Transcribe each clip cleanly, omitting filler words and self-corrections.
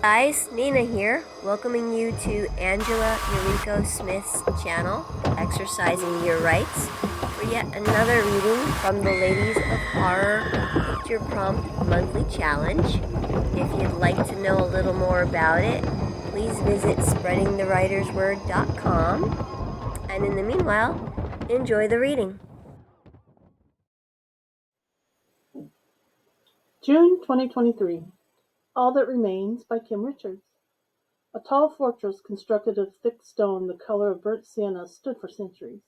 Guys, Nina here, welcoming you to Angela Yuriko Smith's channel, Exercising Your Rights, for yet another reading from the Ladies of Horror Picture Prompt Monthly Challenge. If you'd like to know a little more about it, please visit spreadingthewritersword.com. And in the meanwhile, enjoy the reading. June 2023. All That Remains by Kim Richards. A tall fortress constructed of thick stone the color of burnt sienna stood for centuries.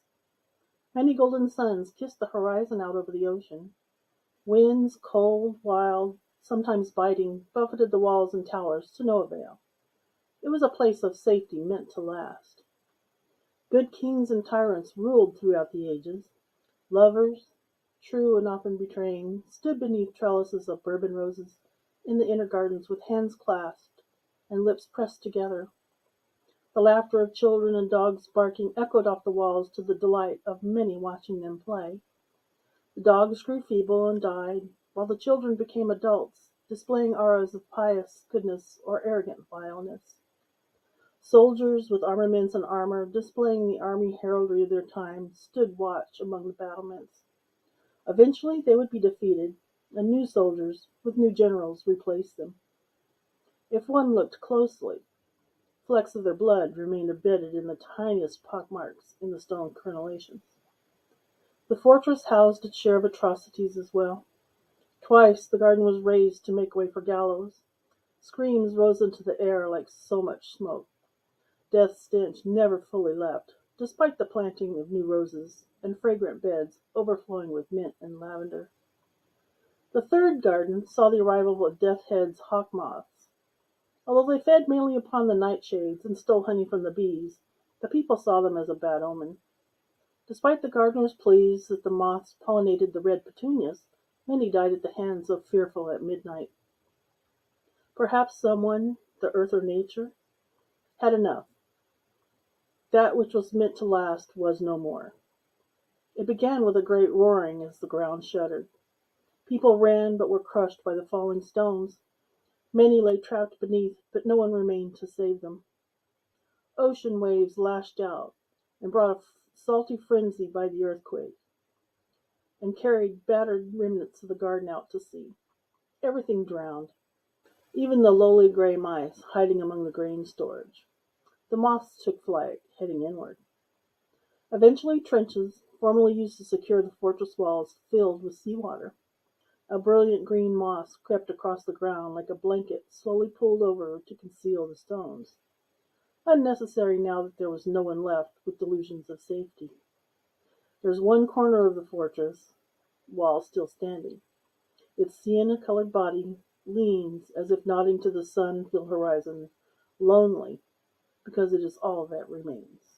Many golden suns kissed the horizon out over the ocean. Winds, cold, wild, sometimes biting, buffeted the walls and towers to no avail. It was a place of safety meant to last. Good kings and tyrants ruled throughout the ages. Lovers, true and often betraying, stood beneath trellises of bourbon roses in the inner gardens with hands clasped and lips pressed together. The laughter of children and dogs barking echoed off the walls to the delight of many watching them play. The dogs grew feeble and died, while the children became adults, displaying auras of pious goodness or arrogant vileness. Soldiers with armaments and armor, displaying the army heraldry of their time, stood watch among the battlements. Eventually they would be defeated, and new soldiers, with new generals, replaced them. If one looked closely, flecks of their blood remained embedded in the tiniest pockmarks in the stone crenellations. The fortress housed its share of atrocities as well. Twice the garden was razed to make way for gallows. Screams rose into the air like so much smoke. Death's stench never fully left, despite the planting of new roses and fragrant beds overflowing with mint and lavender. The third garden saw the arrival of Death's Head's hawk moths. Although they fed mainly upon the nightshades and stole honey from the bees, the people saw them as a bad omen. Despite the gardeners' pleas that the moths pollinated the red petunias, many died at the hands of Fearful at midnight. Perhaps someone, the earth or nature, had enough. That which was meant to last was no more. It began with a great roaring as the ground shuddered. People ran but were crushed by the falling stones. Many lay trapped beneath, but no one remained to save them. Ocean waves lashed out and brought a salty frenzy by the earthquake, and carried battered remnants of the garden out to sea. Everything drowned, even the lowly gray mice hiding among the grain storage. The moths took flight, heading inward. Eventually trenches, formerly used to secure the fortress walls, filled with seawater. A brilliant green moss crept across the ground like a blanket slowly pulled over to conceal the stones. Unnecessary now that there was no one left with delusions of safety. There's one corner of the fortress wall still standing. Its sienna-colored body leans as if nodding to the sun-filled horizon, lonely, because it is all that remains.